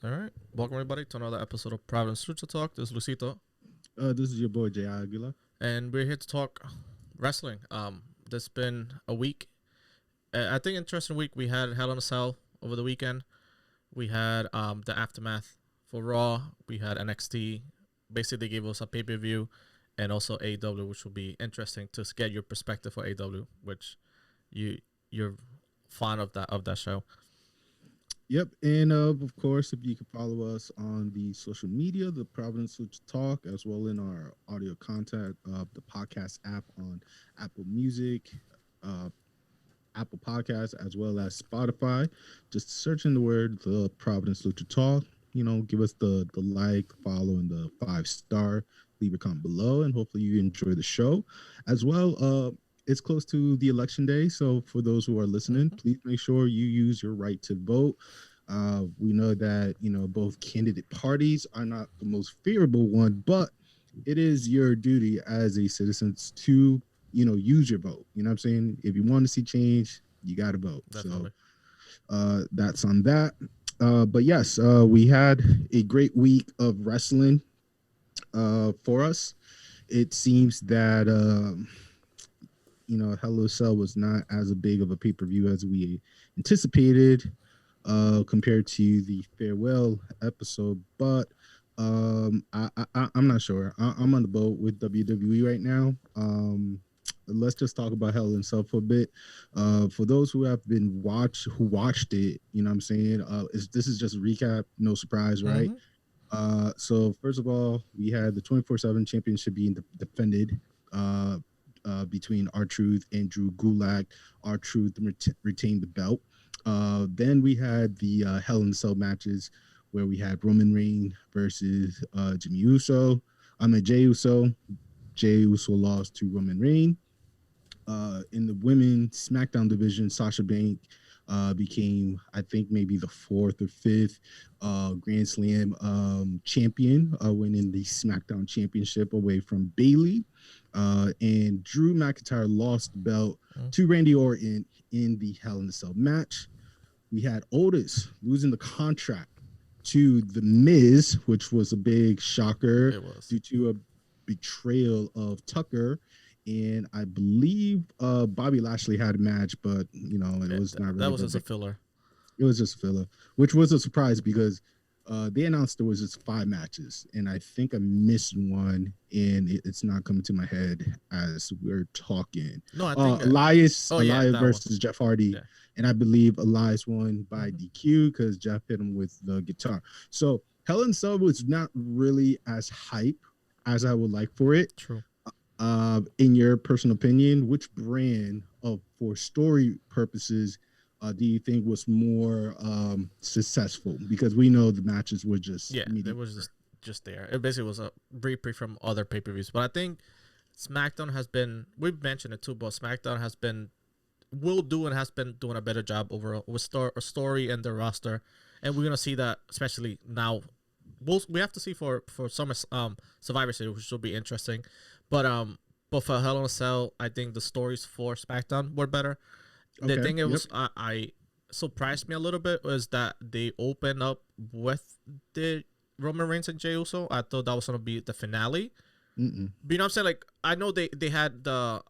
All right. Welcome, everybody, to another episode of Providence Lucha Talk. This is Luisito. This is your boy, J. Aguila. And we're here to talk wrestling. There's been a week. I think interesting week. We had Hell in a Cell over the weekend. We had the aftermath for Raw. We had NXT. Basically, they gave us a pay-per-view and also AEW, which will be interesting to get your perspective for AEW, which you're fond of that show. Yep, and of course, if you can follow us on the social media, the Providence Lucha Talk, as well in our audio content of the podcast app on Apple Music, Apple Podcasts, as well as Spotify. Just search in the word the Providence Lucha Talk. You know, give us the like, follow, and the 5-star. Leave a comment below, and hopefully you enjoy the show as well. It's close to the election day, so for those who are listening, please make sure you use your right to vote. We know that, both candidate parties are not the most favorable one, but it is your duty as a citizen to, use your vote. You know what I'm saying? If you want to see change, you got to vote. Definitely. So that's on that. But yes, we had a great week of wrestling for us. It seems that... Hell in a Cell was not as big of a pay-per-view as we anticipated compared to the farewell episode, but I'm not sure. I'm on the boat with WWE right now. Let's just talk about Hell in a Cell for a bit. For those who have been watched it, you know what I'm saying? This is just a recap, no surprise, right? So first of all, we had the 24/7 championship being defended between R-Truth and Drew Gulak. R-Truth retained the belt. Then we had the Hell in a Cell matches where we had Roman Reigns versus Jey Uso. Jey Uso lost to Roman Reigns. In the women's SmackDown division, Sasha Banks became, I think, maybe the 4th or 5th Grand Slam champion, winning the SmackDown championship away from Bayley. And Drew McIntyre lost the belt to Randy Orton in the Hell in a Cell match. We had Otis losing the contract to The Miz, which was a big shocker due to a betrayal of Tucker. And I believe Bobby Lashley had a match, but it was not really. That was just a filler. It was just a filler, which was a surprise because they announced there was just 5 matches, and I think I missed one, and it's not coming to my head as we're talking. No, I think Elias versus one. Jeff Hardy, yeah. And I believe Elias won by DQ because Jeff hit him with the guitar. So Hell in a Cell was not really as hype as I would like for it. True. In your personal opinion, which brand for story purposes do you think was more successful? Because we know the matches were just it was just there. It basically was a reprieve from other pay-per-views. But I think SmackDown has been, we've mentioned it too, but SmackDown has been doing a better job overall with story and the roster, and we're gonna see that especially now. We have to see for some Survivor Series, which will be interesting. But for Hell in a Cell, I think the stories for SmackDown were better. The thing it was I surprised me a little bit was that they opened up with the Roman Reigns and Jey Uso. I thought that was gonna be the finale. But you know what I'm saying? Like, I know they had the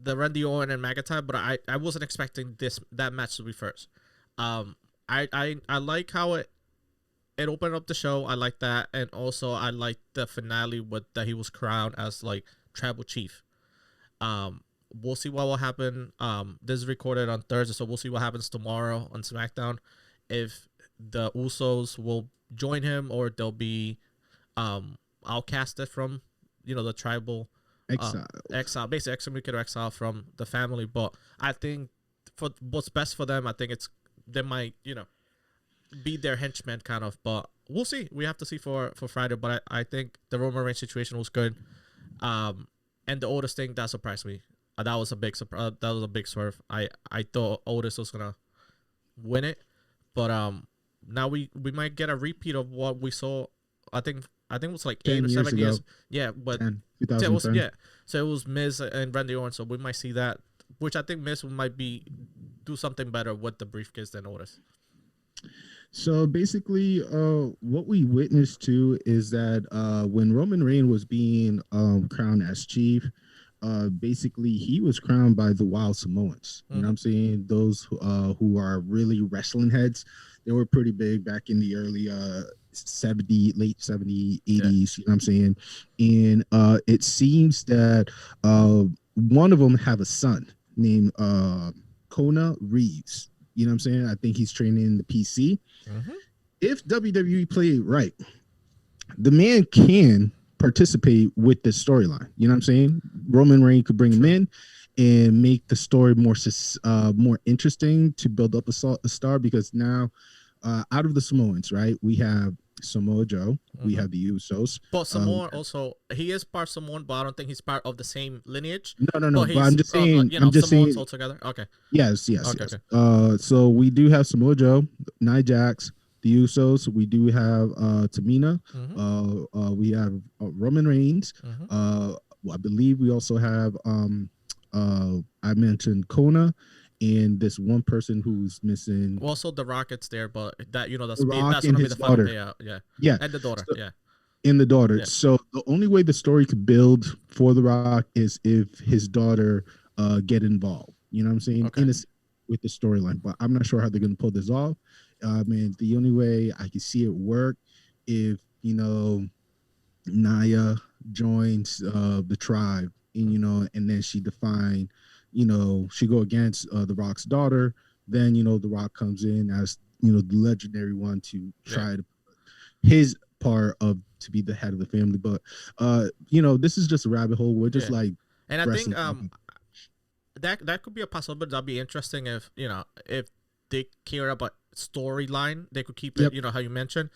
Randy Orton and McIntyre, but I wasn't expecting that match to be first. I like how it opened up the show. I like that, and also I like the finale with that he was crowned as like tribal chief. We'll see what will happen. This is recorded on Thursday, so we'll see what happens tomorrow on SmackDown. If the Usos will join him or they'll be outcasted from the tribal exile, basically excommunicated exile from the family. But I think for what's best for them, I think they might be their henchmen kind of, but we'll see. We have to see for Friday. But I think the Roman Reigns situation was good, and the Otis thing that surprised me. That was a big surprise. That was a big swerve. I thought Otis was gonna win it, but now we might get a repeat of what we saw. I think it was like 8 or 7 years. Yeah, but 2010. So it was Miz and Randy Orton. So we might see that, which I think Miz might do something better with the briefcase than Otis. So basically, what we witnessed too is that when Roman Reigns was being crowned as chief, basically he was crowned by the Wild Samoans. You know what I'm saying? Those who are really wrestling heads. They were pretty big back in the early 70, late 70s, 80s. You know what I'm saying? And it seems that one of them have a son named Kona Reeves. You know what I'm saying? I think he's training in the PC. If WWE play it right, the man can participate with the storyline. You know what I'm saying? Roman Reigns could bring him in and make the story more interesting to build up a star, because now out of the Samoans, right, we have Samoa Joe, we have the Usos. But Samoan also, he is part Samoan, but I don't think he's part of the same lineage. No. But I'm just saying, Samoans all together. Okay. Yes. Okay. So we do have Samoa Joe, Nia Jax, the Usos. We do have Tamina. We have Roman Reigns. I believe we also have I mentioned Kona, and this one person who's missing. Also, the Rocket's there, but that's Rock gonna be the final daughter. payout. Yeah, and the daughter. And the daughter. Yeah. So the only way the story could build for the Rock is if his daughter get involved. You know what I'm saying? Okay. With the storyline, but I'm not sure how they're going to pull this off. The only way I can see it work if Naya joins the tribe, and and then she define, she go against the Rock's daughter. Then the Rock comes in as the legendary one to try to his part of to be the head of the family. But this is just a rabbit hole. We're just like, and I think that could be a possibility. That'd be interesting if they care about storyline, they could keep it. How you mentioned.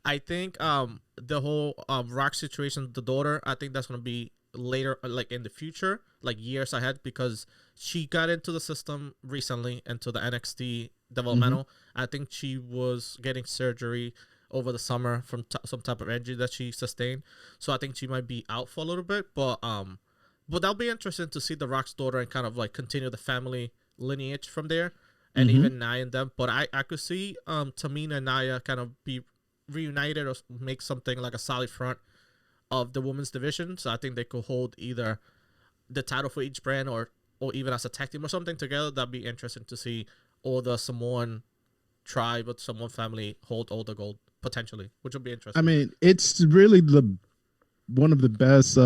I think the whole Rock situation, the daughter, I think that's gonna be later, like in the future, like years ahead, because she got into the system recently, into the NXT developmental. I think she was getting surgery over the summer from some type of injury that she sustained, so I think she might be out for a little bit. But that'll be interesting to see the Rock's daughter and kind of like continue the family lineage from there, and even Nia and them. But I could see Tamina and Nia kind of be reunited or make something like a solid front of the women's division. So I think they could hold either the title for each brand or even as a tag team or something together. That'd be interesting to see all the Samoan tribe or Samoan family hold all the gold potentially, which would be interesting. I mean, it's really one of the best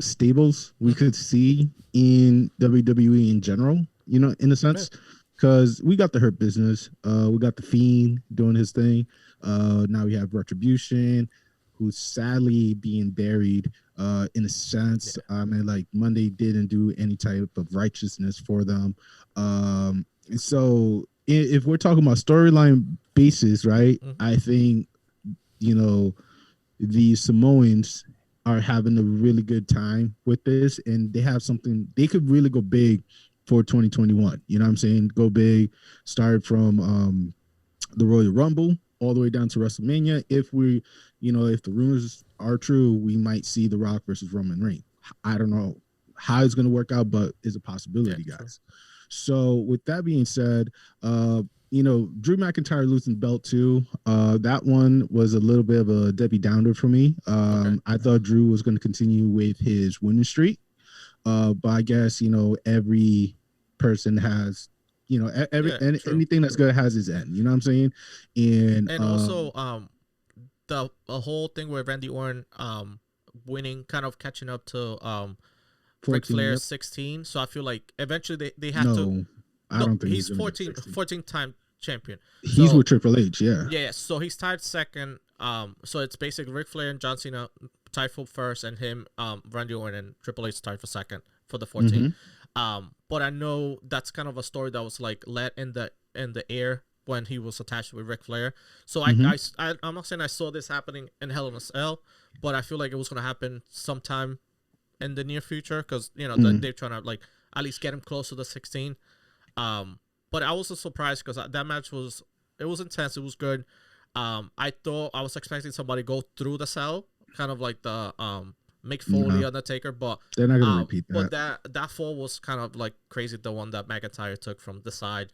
stables we could see in WWE in general, in a sense, because we got the Hurt Business, we got the Fiend doing his thing. Now we have Retribution, who's sadly being buried in a sense. Like Monday didn't do any type of righteousness for them. So if we're talking about storyline basis, right, I think, the Samoans are having a really good time with this, and they have something they could really go big for 2021. You know what I'm saying? Go big, start from the Royal Rumble all the way down to WrestleMania. If if the rumors are true, we might see The Rock versus Roman Reigns. I don't know how it's going to work out, but it's a possibility, guys. True. So with that being said, Drew McIntyre losing the belt too. That one was a little bit of a Debbie Downer for me. I thought Drew was going to continue with his winning streak, but I guess every person has anything that's good has its end. You know what I'm saying? And also the whole thing with Randy Orton winning, kind of catching up to Ric Flair's 16. So I feel like eventually they have to. I don't think he's 14-time champion. He's with Triple H, yeah. Yeah, so he's tied second. So it's basically Ric Flair and John Cena tied for first, and him, Randy Orton and Triple H tied for second for the 14. But I know that's kind of a story that was like let in the air when he was attached with Ric Flair. So I'm not saying I saw this happening in Hell in a Cell, but I feel like it was gonna happen sometime in the near future, because they're trying to like at least get him close to the 16. But I was so surprised because that match was intense. It was good. I thought I was expecting somebody go through the cell, kind of like the Mick Foley Undertaker, but they're not gonna repeat that. But that fall was kind of like crazy. The one that McIntyre took from the side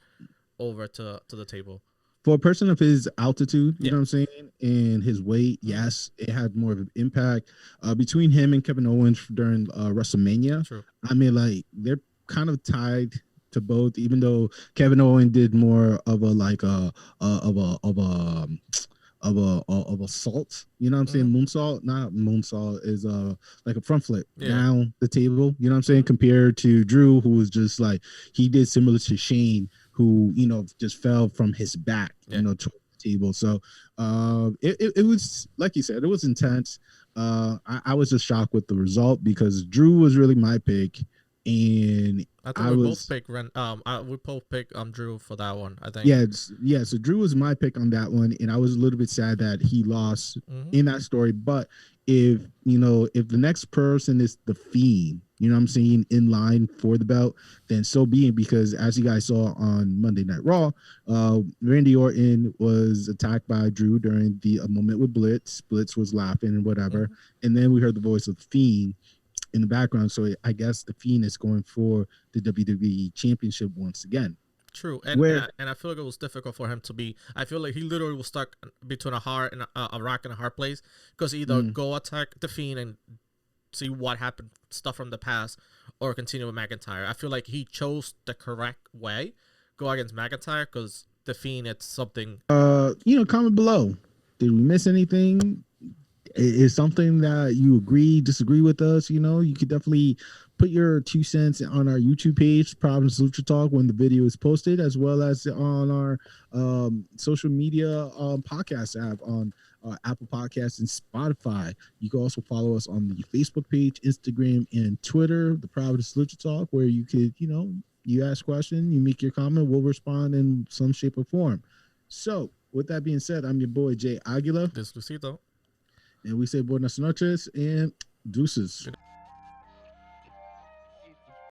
over to the table. for a person of his altitude, you Yeah. know what I'm saying, and his weight, yes, it had more of an impact. Between him and Kevin Owens during WrestleMania, True. I mean, like they're kind of tied to both, even though Kevin Owens did more of a like of a of a salt, you know what I'm saying? Moonsault, not moonsault, is like a front flip down the table, you know what I'm saying? Compared to Drew, who was just like he did similar to Shane, who just fell from his back, to the table. So it was like you said, it was intense. I was just shocked with the result because Drew was really my pick, and I think we both pick Drew for that one. I think. Yeah. So Drew was my pick on that one, and I was a little bit sad that he lost in that story. But if the next person is the Fiend, you know what I'm saying, in line for the belt, then so be it. Because as you guys saw on Monday Night Raw, Randy Orton was attacked by Drew during the moment with Blitz. Blitz was laughing and whatever, and then we heard the voice of the Fiend in the background. So I guess the Fiend is going for the WWE Championship once again. True, and I feel like it was difficult for him to be. I feel like he literally was stuck between a rock and a hard place, because either go attack the Fiend and see what happened, stuff from the past, or continue with McIntyre. I feel like he chose the correct way, go against McIntyre, because the Fiend, it's something. Comment below. Did we miss anything? Is something that you agree, disagree with us? You could definitely put your 2 cents on our YouTube page, Providence Lucha Talk, when the video is posted, as well as on our social media podcast app on Apple Podcasts and Spotify. You can also follow us on the Facebook page, Instagram, and Twitter, the Providence Lucha Talk, where you could, you ask questions, you make your comment, we'll respond in some shape or form. So, with that being said, I'm your boy, Jay Aguila. This is Luisito. And we say buenas noches and deuces.